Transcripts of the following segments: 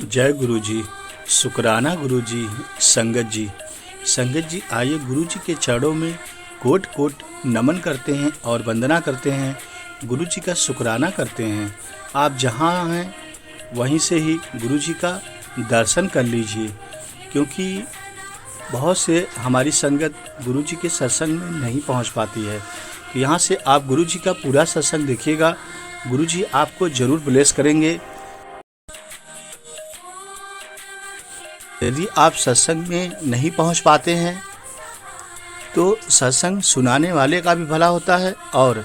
जय गुरु जी। शुक्राना गुरु जी। संगत जी आइए गुरु जी के चरणों में कोट कोट नमन करते हैं और वंदना करते हैं। गुरु जी का शुक्राना करते हैं। आप जहाँ हैं वहीं से ही गुरु जी का दर्शन कर लीजिए, क्योंकि बहुत से हमारी संगत गुरु जी के सत्संग में नहीं पहुँच पाती है। तो यहाँ से आप गुरु जी का पूरा सत्संग देखिएगा। गुरु जी आपको ज़रूर ब्लेस करेंगे। यदि आप सत्संग में नहीं पहुंच पाते हैं तो सत्संग सुनाने वाले का भी भला होता है और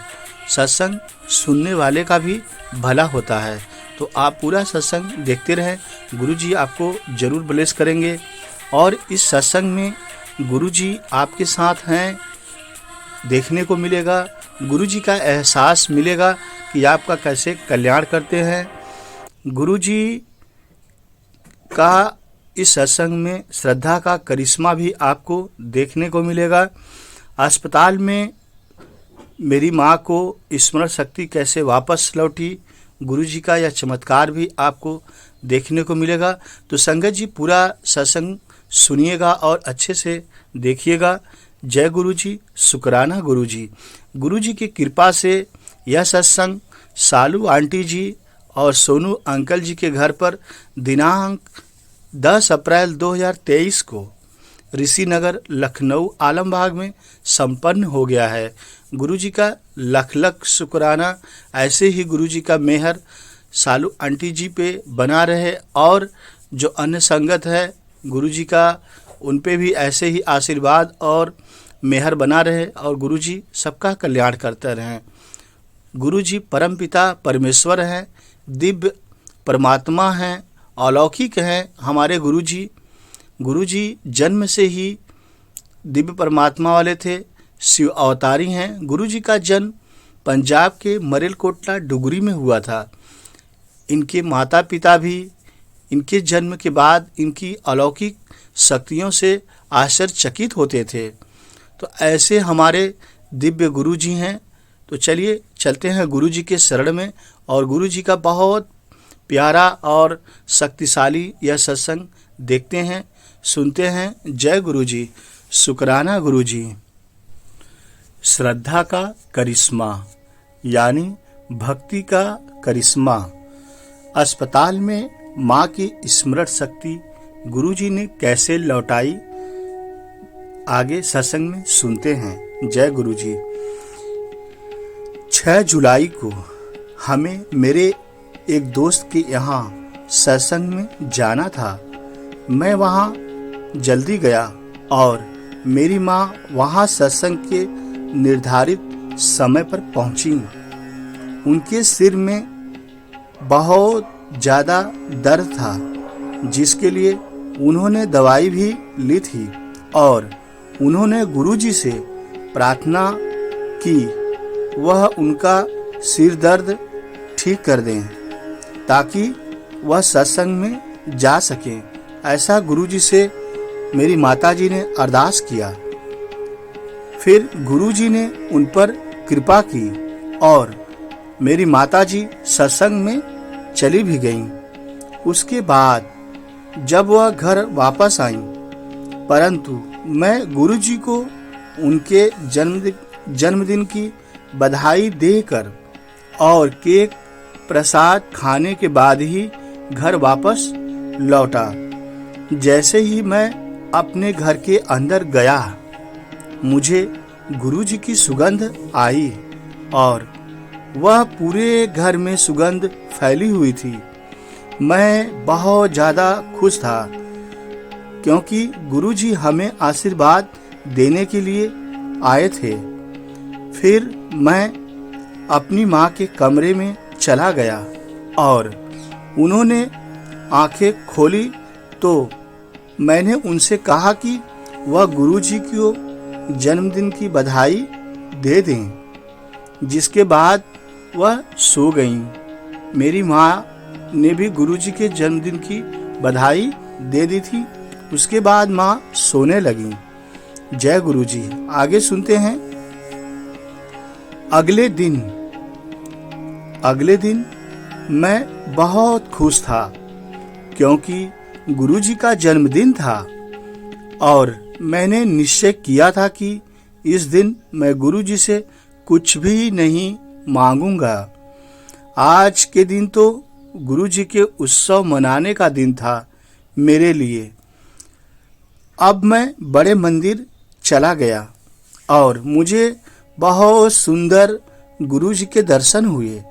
सत्संग सुनने वाले का भी भला होता है। तो आप पूरा सत्संग देखते रहें, गुरुजी आपको ज़रूर ब्लेस करेंगे। और इस सत्संग में गुरुजी आपके साथ हैं देखने को मिलेगा। गुरुजी का एहसास मिलेगा कि आपका कैसे कल्याण करते हैं। गुरुजी का इस सत्संग में श्रद्धा का करिश्मा भी आपको देखने को मिलेगा। अस्पताल में मेरी माँ को स्मरण शक्ति कैसे वापस लौटी, गुरुजी का यह चमत्कार भी आपको देखने को मिलेगा। तो संगत जी पूरा सत्संग सुनिएगा और अच्छे से देखिएगा। जय गुरुजी, शुक्राना गुरुजी। गुरुजी की कृपा से यह सत्संग सालू आंटी जी और सोनू अंकल जी के घर पर दिनांक 10 अप्रैल 2023 को ऋषि नगर लखनऊ आलमबाग में संपन्न हो गया है। गुरुजी का लख लख शुक्राना। ऐसे ही गुरुजी का मेहर सालू आंटी जी पे बना रहे और जो अन्य संगत है गुरुजी का उन पे भी ऐसे ही आशीर्वाद और मेहर बना रहे और गुरुजी सबका कल्याण करते रहें। गुरुजी परमपिता परमेश्वर हैं, दिव्य परमात्मा हैं, अलौकिक हैं हमारे गुरुजी। गुरुजी जन्म से ही दिव्य परमात्मा वाले थे, शिव अवतारी हैं। गुरुजी का जन्म पंजाब के मरेलकोटला डुगरी में हुआ था। इनके माता पिता भी इनके जन्म के बाद इनकी अलौकिक शक्तियों से आश्चर्यचकित होते थे। तो ऐसे हमारे दिव्य गुरुजी हैं। तो चलिए चलते हैं गुरुजी के शरण में और गुरुजी का बहुत प्यारा और शक्तिशाली यह सत्संग देखते हैं, सुनते हैं। जय गुरुजी, शुक्राना गुरुजी। श्रद्धा का करिश्मा यानी भक्ति का करिश्मा। अस्पताल में माँ की स्मरण शक्ति गुरुजी ने कैसे लौटाई, आगे सत्संग में सुनते हैं। जय गुरुजी। 6 जुलाई को हमें मेरे एक दोस्त के यहाँ सत्संग में जाना था। मैं वहाँ जल्दी गया और मेरी माँ वहाँ सत्संग के निर्धारित समय पर पहुँची। उनके सिर में बहुत ज़्यादा दर्द था, जिसके लिए उन्होंने दवाई भी ली थी और उन्होंने गुरुजी से प्रार्थना की वह उनका सिर दर्द ठीक कर दें ताकि वह सत्संग में जा सकें। ऐसा गुरुजी से मेरी माताजी ने अरदास किया। फिर गुरुजी ने उन पर कृपा की और मेरी माताजी सत्संग में चली भी गईं। उसके बाद जब वह घर वापस आईं, परंतु मैं गुरुजी को उनके जन्मदिन की बधाई देकर और केक प्रसाद खाने के बाद ही घर वापस लौटा। जैसे ही मैं अपने घर के अंदर गया, मुझे गुरुजी की सुगंध आई और वह पूरे घर में सुगंध फैली हुई थी। मैं बहुत ज़्यादा खुश था क्योंकि गुरुजी हमें आशीर्वाद देने के लिए आए थे। फिर मैं अपनी माँ के कमरे में चला गया और उन्होंने आंखें खोली तो मैंने उनसे कहा कि वह गुरुजी को जन्मदिन की बधाई दे दें। जिसके बाद वह सो गईं। मेरी माँ ने भी गुरुजी के जन्मदिन की बधाई दे दी थी। उसके बाद माँ सोने लगी। जय गुरुजी। आगे सुनते हैं। अगले दिन मैं बहुत खुश था क्योंकि गुरुजी का जन्मदिन था और मैंने निश्चय किया था कि इस दिन मैं गुरुजी से कुछ भी नहीं मांगूंगा। आज के दिन तो गुरुजी के उत्सव मनाने का दिन था मेरे लिए। अब मैं बड़े मंदिर चला गया और मुझे बहुत सुंदर गुरुजी के दर्शन हुए।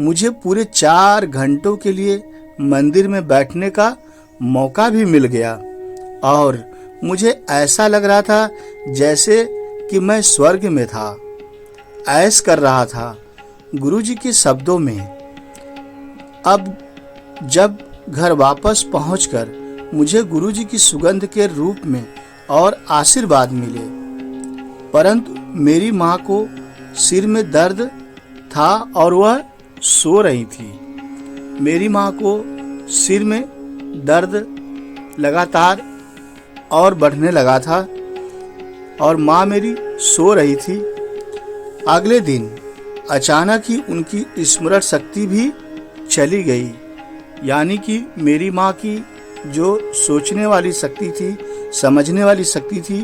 मुझे पूरे 4 घंटों के लिए मंदिर में बैठने का मौका भी मिल गया और मुझे ऐसा लग रहा था जैसे कि मैं स्वर्ग में था। ऐश कर रहा था गुरुजी के शब्दों में। अब जब घर वापस पहुंचकर मुझे गुरुजी की सुगंध के रूप में और आशीर्वाद मिले, परंतु मेरी माँ को सिर में दर्द था और वह सो रही थी। मेरी माँ को सिर में दर्द लगातार और बढ़ने लगा था और माँ मेरी सो रही थी। अगले दिन अचानक ही उनकी स्मरण शक्ति भी चली गई, यानी कि मेरी माँ की जो सोचने वाली शक्ति थी, समझने वाली शक्ति थी,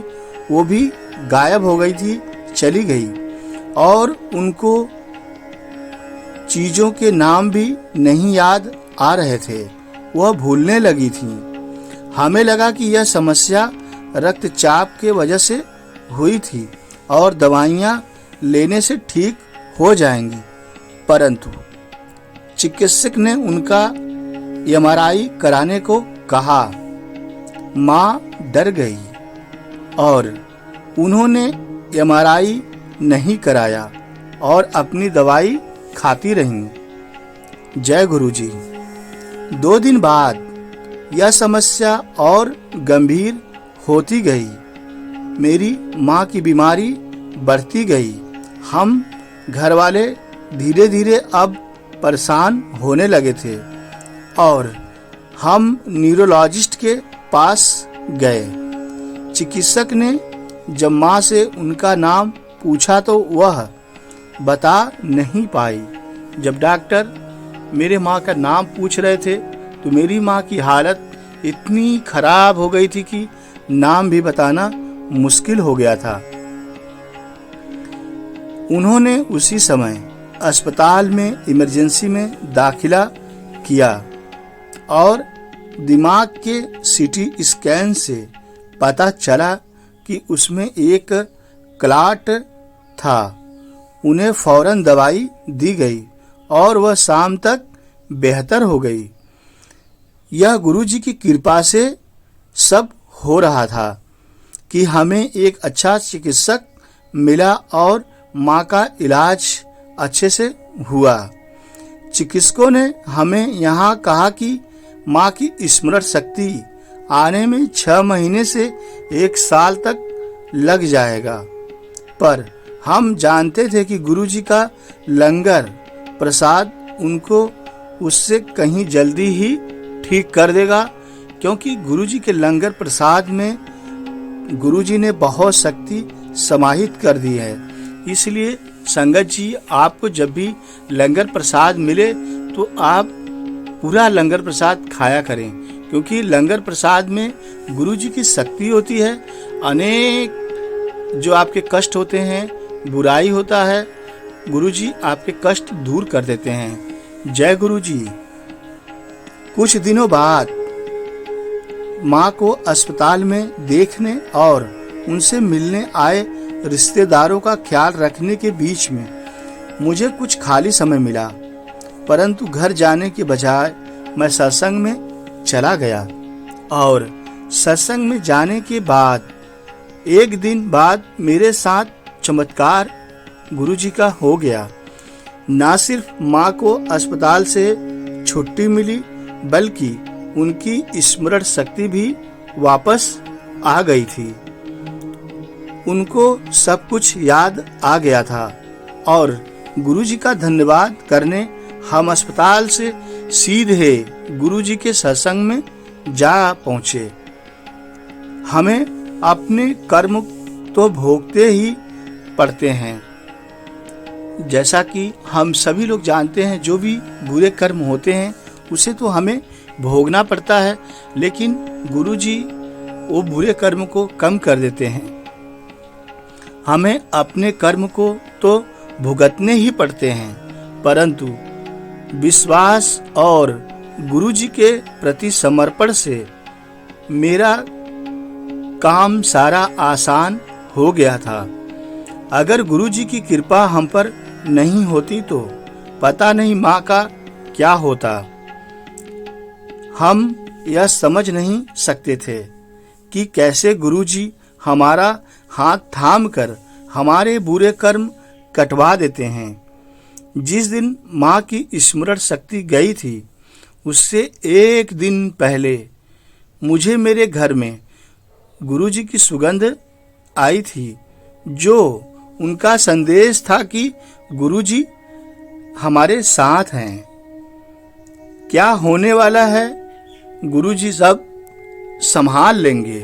वो भी गायब हो गई थी, चली गई और उनको चीज़ों के नाम भी नहीं याद आ रहे थे, वह भूलने लगी थी। हमें लगा कि यह समस्या रक्तचाप के वजह से हुई थी और दवाइयाँ लेने से ठीक हो जाएंगी, परंतु चिकित्सक ने उनका एमआरआई कराने को कहा। माँ डर गई और उन्होंने एमआरआई नहीं कराया और अपनी दवाई खाती रहीं। जय गुरुजी। 2 दिन बाद यह समस्या और गंभीर होती गई। मेरी माँ की बीमारी बढ़ती गई। हम घर वाले धीरे धीरे अब परेशान होने लगे थे और हम न्यूरोलॉजिस्ट के पास गए। चिकित्सक ने जब माँ से उनका नाम पूछा तो वह बता नहीं पाई। जब डॉक्टर मेरे माँ का नाम पूछ रहे थे तो मेरी माँ की हालत इतनी खराब हो गई थी कि नाम भी बताना मुश्किल हो गया था। उन्होंने उसी समय अस्पताल में इमरजेंसी में दाखिला किया और दिमाग के सीटी स्कैन से पता चला कि उसमें एक क्लॉट था। उन्हें फौरन दवाई दी गई और वह शाम तक बेहतर हो गई। यह गुरुजी की कृपा से सब हो रहा था कि हमें एक अच्छा चिकित्सक मिला और माँ का इलाज अच्छे से हुआ। चिकित्सकों ने हमें यहाँ कहा कि माँ की स्मरण शक्ति आने में 6 महीने से 1 साल तक लग जाएगा, पर हम जानते थे कि गुरुजी का लंगर प्रसाद उनको उससे कहीं जल्दी ही ठीक कर देगा, क्योंकि गुरुजी के लंगर प्रसाद में गुरुजी ने बहुत शक्ति समाहित कर दी है। इसलिए संगत जी, आपको जब भी लंगर प्रसाद मिले तो आप पूरा लंगर प्रसाद खाया करें, क्योंकि लंगर प्रसाद में गुरुजी की शक्ति होती है। अनेक जो आपके कष्ट होते हैं, बुराई होता है, गुरुजी आपके कष्ट दूर कर देते हैं। जय गुरुजी। कुछ दिनों बाद माँ को अस्पताल में देखने और उनसे मिलने आए रिश्तेदारों का ख्याल रखने के बीच में मुझे कुछ खाली समय मिला, परंतु घर जाने के बजाय मैं सत्संग में चला गया और सत्संग में जाने के बाद 1 दिन बाद मेरे साथ चमत्कार गुरुजी का हो गया। ना सिर्फ माँ को अस्पताल से छुट्टी मिली, बल्कि उनकी स्मरण शक्ति भी वापस आ गई थी। उनको सब कुछ याद आ गया था और गुरुजी का धन्यवाद करने हम अस्पताल से सीधे गुरुजी के सत्संग में जा पहुँचे। हमें अपने कर्म तो भोगते ही पड़ते हैं, जैसा कि हम सभी लोग जानते हैं। जो भी बुरे कर्म होते हैं उसे तो हमें भोगना पड़ता है, लेकिन गुरुजी वो बुरे कर्म को कम कर देते हैं। हमें अपने कर्म को तो भुगतने ही पड़ते हैं, परंतु विश्वास और गुरुजी के प्रति समर्पण से मेरा काम सारा आसान हो गया था। अगर गुरुजी की कृपा हम पर नहीं होती तो पता नहीं माँ का क्या होता। हम यह समझ नहीं सकते थे कि कैसे गुरुजी हमारा हाथ थाम कर हमारे बुरे कर्म कटवा देते हैं। जिस दिन माँ की स्मरण शक्ति गई थी, उससे एक दिन पहले मुझे मेरे घर में गुरुजी की सुगंध आई थी, जो उनका संदेश था कि गुरुजी हमारे साथ हैं। क्या होने वाला है, गुरुजी सब संभाल लेंगे।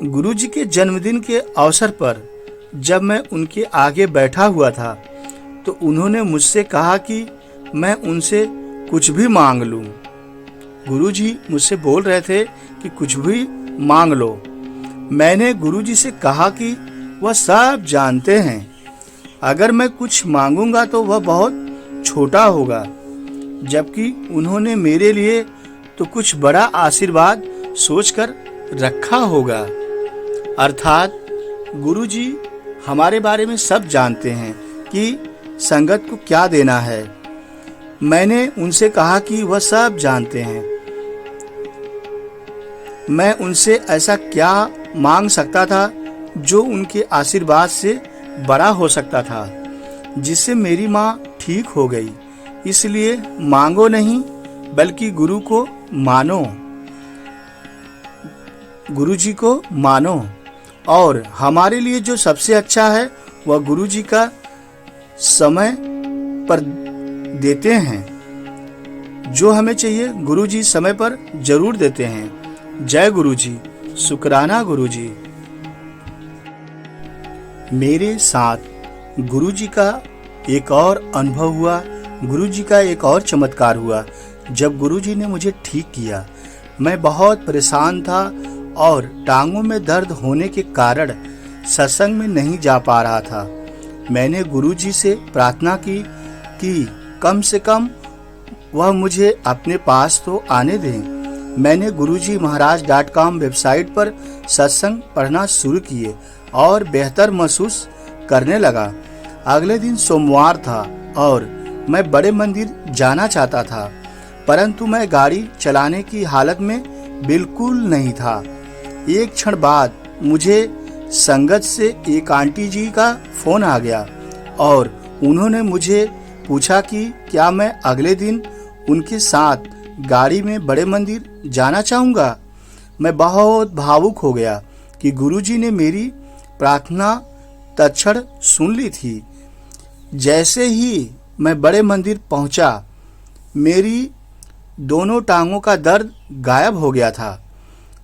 गुरुजी के जन्मदिन के अवसर पर जब मैं उनके आगे बैठा हुआ था, तो उन्होंने मुझसे कहा कि मैं उनसे कुछ भी मांग लूं। गुरुजी मुझसे बोल रहे थे कि कुछ भी मांग लो। मैंने गुरुजी से कहा कि वह सब जानते हैं, अगर मैं कुछ मांगूंगा तो वह बहुत छोटा होगा, जबकि उन्होंने मेरे लिए तो कुछ बड़ा आशीर्वाद सोचकर रखा होगा। अर्थात गुरुजी हमारे बारे में सब जानते हैं कि संगत को क्या देना है। मैंने उनसे कहा कि वह सब जानते हैं। मैं उनसे ऐसा क्या मांग सकता था जो उनके आशीर्वाद से बड़ा हो सकता था, जिससे मेरी माँ ठीक हो गई। इसलिए मांगो नहीं, बल्कि गुरु को मानो, गुरुजी को मानो। और हमारे लिए जो सबसे अच्छा है वह गुरुजी का समय पर देते हैं। जो हमें चाहिए गुरुजी समय पर जरूर देते हैं। जय गुरुजी, शुक्राना गुरुजी। मेरे साथ गुरुजी का एक और अनुभव हुआ, गुरुजी का एक और चमत्कार हुआ। जब गुरुजी ने मुझे ठीक किया, मैं बहुत परेशान था और टांगों में दर्द होने के कारण सत्संग में नहीं जा पा रहा था। मैंने गुरुजी से प्रार्थना की कि कम से कम वह मुझे अपने पास तो आने दें। मैंने gurujimaharaj.com वेबसाइट पर सत्संग पढ़ना शुरू किए और बेहतर महसूस करने लगा। अगले दिन सोमवार था और मैं बड़े मंदिर जाना चाहता था, परंतु मैं गाड़ी चलाने की हालत में बिल्कुल नहीं था। एक क्षण बाद मुझे संगत से एक आंटी जी का फोन आ गया और उन्होंने मुझे पूछा कि क्या मैं अगले दिन उनके साथ गाड़ी में बड़े मंदिर जाना चाहूँगा। मैं बहुत भावुक हो गया कि गुरुजी ने मेरी प्रार्थना तत्क्षण सुन ली थी। जैसे ही मैं बड़े मंदिर पहुंचा, मेरी दोनों टांगों का दर्द गायब हो गया था।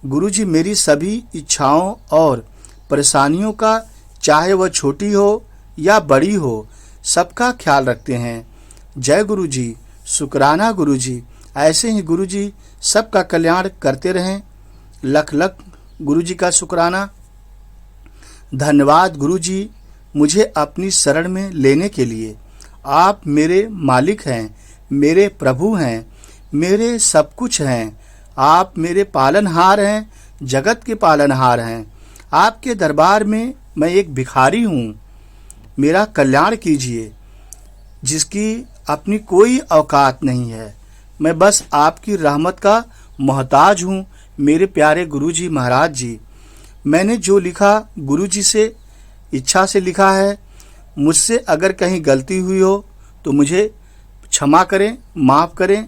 गुरुजी मेरी सभी इच्छाओं और परेशानियों का, चाहे वह छोटी हो या बड़ी हो, सबका ख्याल रखते हैं। जय गुरुजी, शुक्राना गुरुजी। ऐसे ही गुरुजी सबका कल्याण करते रहें। लख लख गुरुजी का शुक्राना। धन्यवाद गुरुजी, मुझे अपनी शरण में लेने के लिए। आप मेरे मालिक हैं, मेरे प्रभु हैं, मेरे सब कुछ हैं। आप मेरे पालनहार हैं, जगत के पालनहार हैं। आपके दरबार में मैं एक भिखारी हूँ। मेरा कल्याण कीजिए, जिसकी अपनी कोई औकात नहीं है। मैं बस आपकी रहमत का मोहताज हूँ। मेरे प्यारे गुरुजी महाराज जी, मैंने जो लिखा गुरुजी से इच्छा से लिखा है। मुझसे अगर कहीं गलती हुई हो तो मुझे क्षमा करें, माफ़ करें।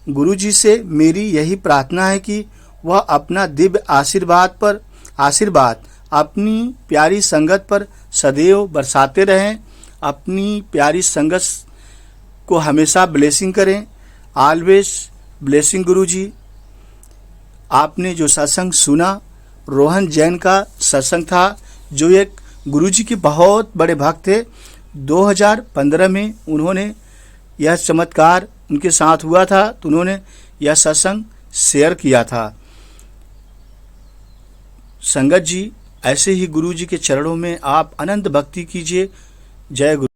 गुरुजी से मेरी यही प्रार्थना है कि वह अपना दिव्य आशीर्वाद अपनी प्यारी संगत पर सदैव बरसाते रहें। अपनी प्यारी संगत को हमेशा ब्लेसिंग करें। ऑलवेज ब्लेसिंग गुरुजी। आपने जो सत्संग सुना, रोहन जैन का सत्संग था, जो एक गुरुजी के बहुत बड़े भक्त थे। 2015 में उन्होंने यह चमत्कार उनके साथ हुआ था, तो उन्होंने यह सत्संग शेयर किया था। संगत जी, ऐसे ही गुरु जी के चरणों में आप अनंत भक्ति कीजिए। जय गुरु।